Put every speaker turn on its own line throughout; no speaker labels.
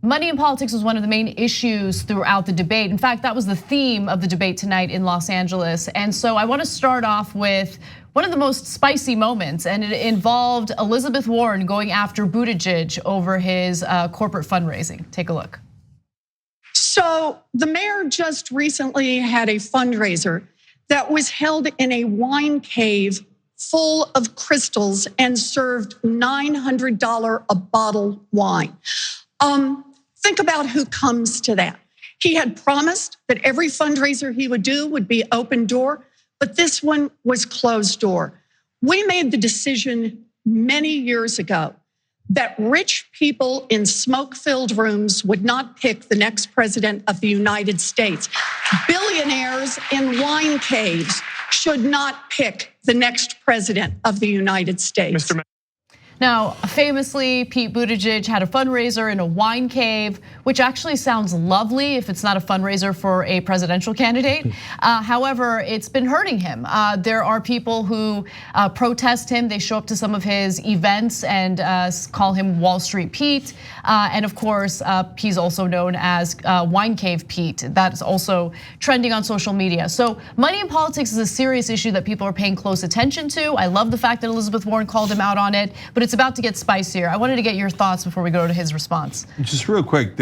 money in politics was one of the main issues throughout the debate. In fact, that was the theme of the debate tonight in Los Angeles. And so I want to start off with one of the most spicy moments, and it involved Elizabeth Warren going after Buttigieg over his corporate fundraising. Take a look.
So the mayor just recently had a fundraiser that was held in a wine cave full of crystals and served $900 a bottle wine. Think about who comes to that. He had promised that every fundraiser he would do would be open door, but this one was closed door. We made the decision many years ago that rich people in smoke-filled rooms would not pick the next president of the United States. Billionaires in wine caves should not pick the next president of the United States.
Now, famously, Pete Buttigieg had a fundraiser in a wine cave, which actually sounds lovely if it's not a fundraiser for a presidential candidate. However, it's been hurting him. There are people who protest him. They show up to some of his events and call him Wall Street Pete. And of course, he's also known as Wine Cave Pete. That's also trending on social media. So money in politics is a serious issue that people are paying close attention to. I love the fact that Elizabeth Warren called him out on it, but it's about to get spicier. I wanted to get your thoughts before we go to his response.
Just real quick,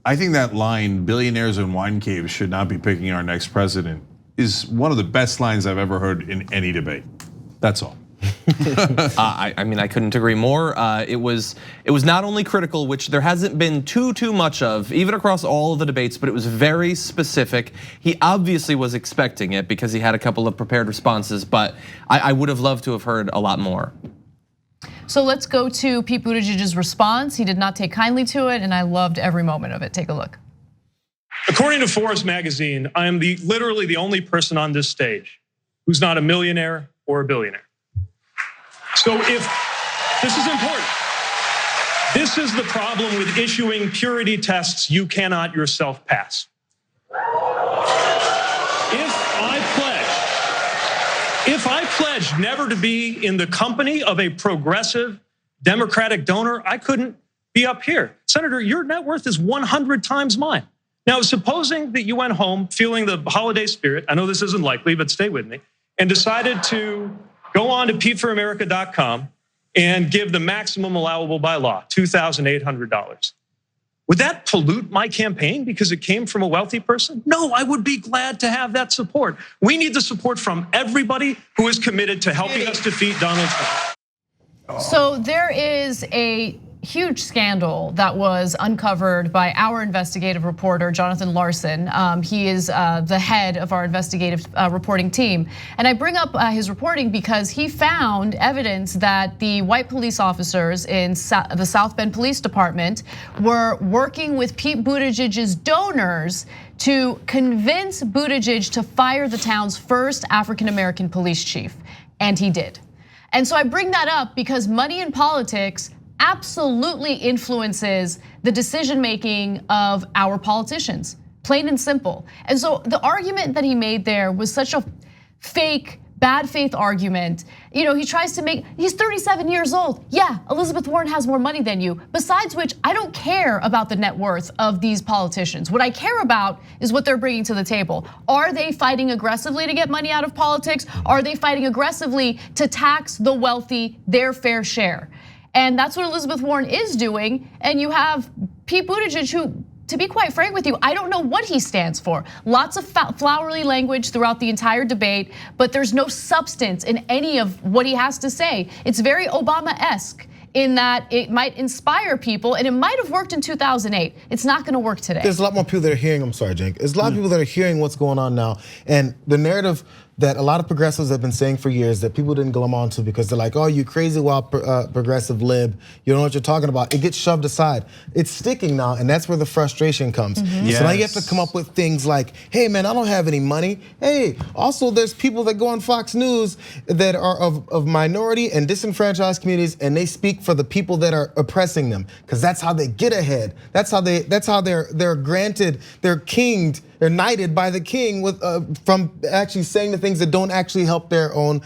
I think that line, billionaires in wine caves should not be picking our next president, is one of the best lines I've ever heard in any debate. That's all.
I mean, I couldn't agree more. It was not only critical, which there hasn't been too much of, even across all of the debates, but it was very specific. He obviously was expecting it because he had a couple of prepared responses, but I would have loved to have heard a lot more.
So let's go to Pete Buttigieg's response. He did not take kindly to it, and I loved every moment of it. Take a look.
According to Forbes magazine, I am literally the only person on this stage who's not a millionaire or a billionaire. So if this is important, this is the problem with issuing purity tests you cannot yourself pass. If I pledged never to be in the company of a progressive Democratic donor, I couldn't be up here. Senator, your net worth is 100 times mine. Now, supposing that you went home feeling the holiday spirit, I know this isn't likely, but stay with me, and decided to go on to PeteForAmerica.com and give the maximum allowable by law, $2,800. Would that pollute my campaign because it came from a wealthy person? No, I would be glad to have that support. We need the support from everybody who is committed to helping us defeat Donald Trump.
So there is a huge scandal that was uncovered by our investigative reporter, Jonathan Larson. He is the head of our investigative reporting team. And I bring up his reporting because he found evidence that the white police officers in the South Bend Police Department were working with Pete Buttigieg's donors to convince Buttigieg to fire the town's first African-American police chief, and he did. And so I bring that up because money in politics absolutely influences the decision-making of our politicians, plain and simple. And so the argument that he made there was such a fake, bad faith argument. He tries to make, he's 37 years old. Yeah, Elizabeth Warren has more money than you. Besides which, I don't care about the net worth of these politicians. What I care about is what they're bringing to the table. Are they fighting aggressively to get money out of politics? Are they fighting aggressively to tax the wealthy their fair share? And that's what Elizabeth Warren is doing. And you have Pete Buttigieg, who, to be quite frank with you, I don't know what he stands for. Lots of flowery language throughout the entire debate, but there's no substance in any of what he has to say. It's very Obama-esque in that it might inspire people, and it might have worked in 2008. It's not gonna work today.
There's a lot more people that are hearing, I'm sorry, Cenk. There's a lot of people that are hearing what's going on now. And the narrative that a lot of progressives have been saying for years that people didn't glom onto because they're like, oh, you crazy wild progressive lib, you don't know what you're talking about. It gets shoved aside. It's sticking now, and that's where the frustration comes. Yes. So now you have to come up with things like, hey man, I don't have any money. Hey, also there's people that go on Fox News that are of minority and disenfranchised communities, and they speak for the people that are oppressing them, because that's how they get ahead. That's how they're granted, they're kinged they're knighted by the king from actually saying the things that don't actually help their own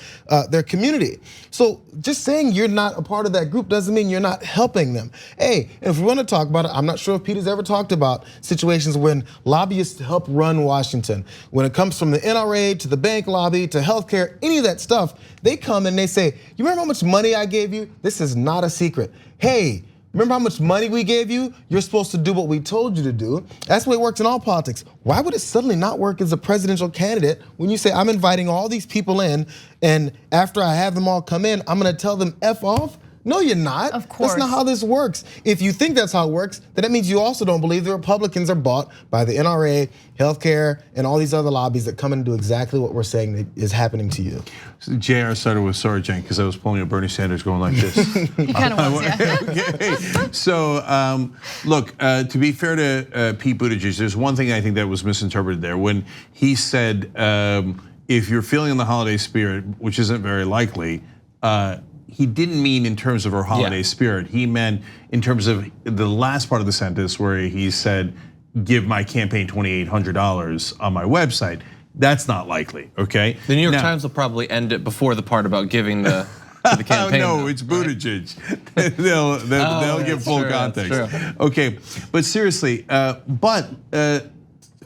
their community. So just saying you're not a part of that group doesn't mean you're not helping them. Hey, if we want to talk about it, I'm not sure if Peter's ever talked about situations when lobbyists help run Washington. When it comes from the NRA to the bank lobby to healthcare, any of that stuff, they come and they say, you remember how much money I gave you? This is not a secret. Hey, remember how much money we gave you? You're supposed to do what we told you to do. That's the way it works in all politics. Why would it suddenly not work as a presidential candidate when you say, I'm inviting all these people in, and after I have them all come in, I'm gonna tell them F off? No, you're not.
Of course.
That's not how this works. If you think that's how it works, then that means you also don't believe the Republicans are bought by the NRA, healthcare, and all these other lobbies that come and do exactly what we're saying is happening to you.
So JR started with sorry, Cenk, because I was pulling a Bernie Sanders going like this.
He kind of was, yeah.
Okay. So look, to be fair to Pete Buttigieg, there's one thing I think that was misinterpreted there when he said, if you're feeling the holiday spirit, which isn't very likely, he didn't mean in terms of our holiday spirit. He meant in terms of the last part of the sentence where he said, give my campaign $2,800 on my website. That's not likely, okay?
The New York Times will probably end it before the part about giving to the campaign.
No, it's Buttigieg. They'll give full context. Okay, but seriously,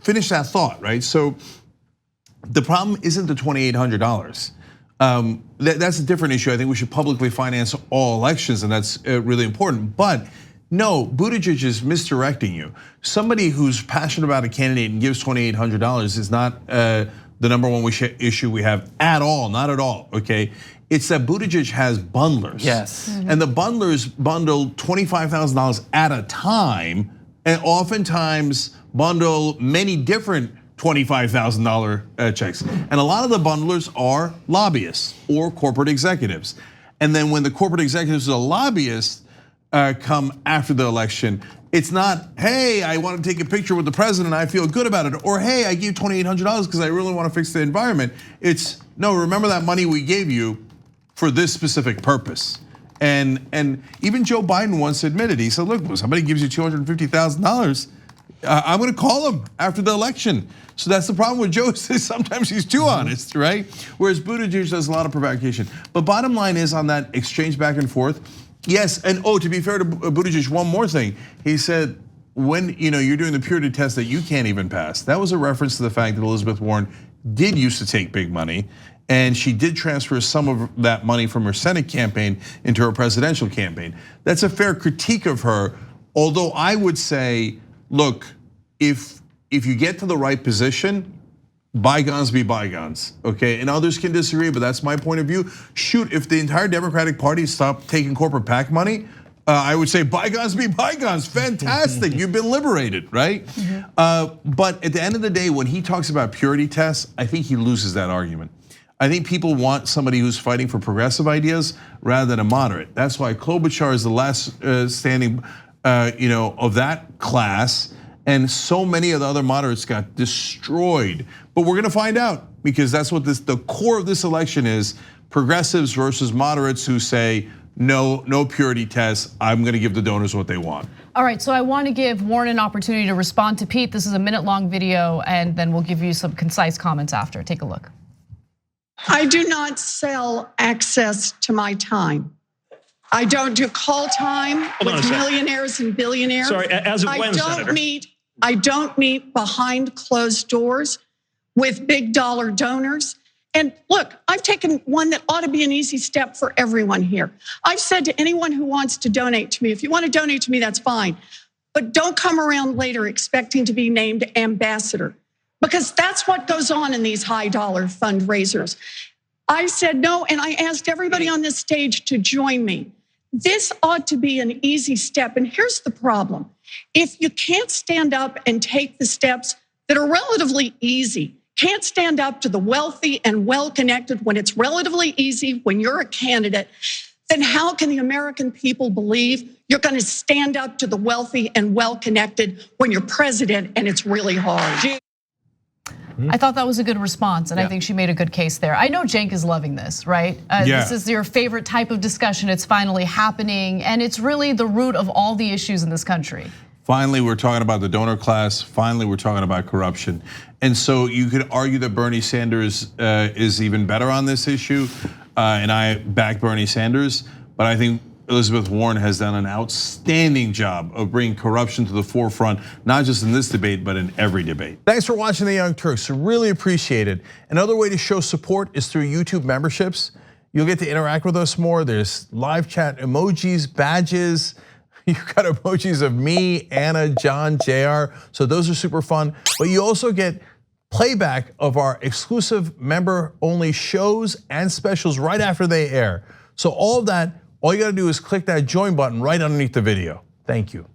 finish that thought, right? So the problem isn't the $2,800. That's a different issue. I think we should publicly finance all elections, and that's really important. But no, Buttigieg is misdirecting you. Somebody who's passionate about a candidate and gives $2,800 is not the number one issue we have at all, not at all, okay? It's that Buttigieg has bundlers.
Yes.
And the bundlers bundle $25,000 at a time, and oftentimes bundle many different $25,000 checks. And a lot of the bundlers are lobbyists or corporate executives. And then when the corporate executives or lobbyists come after the election, it's not, hey, I want to take a picture with the president, I feel good about it. Or hey, I gave $2,800 because I really want to fix the environment. It's, no, remember that money we gave you for this specific purpose. And even Joe Biden once admitted, he said, look, when somebody gives you $250,000, I'm gonna call him after the election. So that's the problem with Joe, sometimes he's too honest, right? Whereas Buttigieg does a lot of provocation. But bottom line is on that exchange back and forth, yes, and to be fair to Buttigieg, one more thing. He said, when you're doing the purity test that you can't even pass, that was a reference to the fact that Elizabeth Warren did used to take big money, and she did transfer some of that money from her Senate campaign into her presidential campaign. That's a fair critique of her, although I would say, look, if you get to the right position, bygones be bygones, okay? And others can disagree, but that's my point of view. Shoot, if the entire Democratic Party stopped taking corporate PAC money, I would say bygones be bygones, fantastic, you've been liberated, right? But at the end of the day, when he talks about purity tests, I think he loses that argument. I think people want somebody who's fighting for progressive ideas rather than a moderate. That's why Klobuchar is the last standing of that class, and so many of the other moderates got destroyed. But we're gonna find out, because that's what the core of this election is: progressives versus moderates who say, no purity tests, I'm gonna give the donors what they want.
All right, so I want to give Warren an opportunity to respond to Pete. This is a minute-long video, and then we'll give you some concise comments after. Take a look.
I do not sell access to my time. I don't do call time with millionaires and billionaires.
Sorry, as of when, Senator?
I don't meet behind closed doors with big dollar donors. And look, I've taken one that ought to be an easy step for everyone here. I've said to anyone who wants to donate to me, if you want to donate to me, that's fine. But don't come around later expecting to be named ambassador, because that's what goes on in these high dollar fundraisers. I said no, and I asked everybody on this stage to join me. This ought to be an easy step. And here's the problem. If you can't stand up and take the steps that are relatively easy, can't stand up to the wealthy and well-connected when it's relatively easy when you're a candidate, then how can the American people believe you're gonna stand up to the wealthy and well-connected when you're president and it's really hard?
I thought that was a good response, and I think she made a good case there. I know Cenk is loving this, right? This is your favorite type of discussion. It's finally happening, and it's really the root of all the issues in this country.
Finally, we're talking about the donor class. Finally, we're talking about corruption. And so you could argue that Bernie Sanders is even better on this issue. And I back Bernie Sanders, but I think Elizabeth Warren has done an outstanding job of bringing corruption to the forefront, not just in this debate, but in every debate. Thanks for watching The Young Turks, really appreciate it. Another way to show support is through YouTube memberships. You'll get to interact with us more. There's live chat emojis, badges. You've got emojis of me, Anna, John, JR, so those are super fun. But you also get playback of our exclusive member-only shows and specials right after they air. So all of that, all you gotta do is click that join button right underneath the video. Thank you.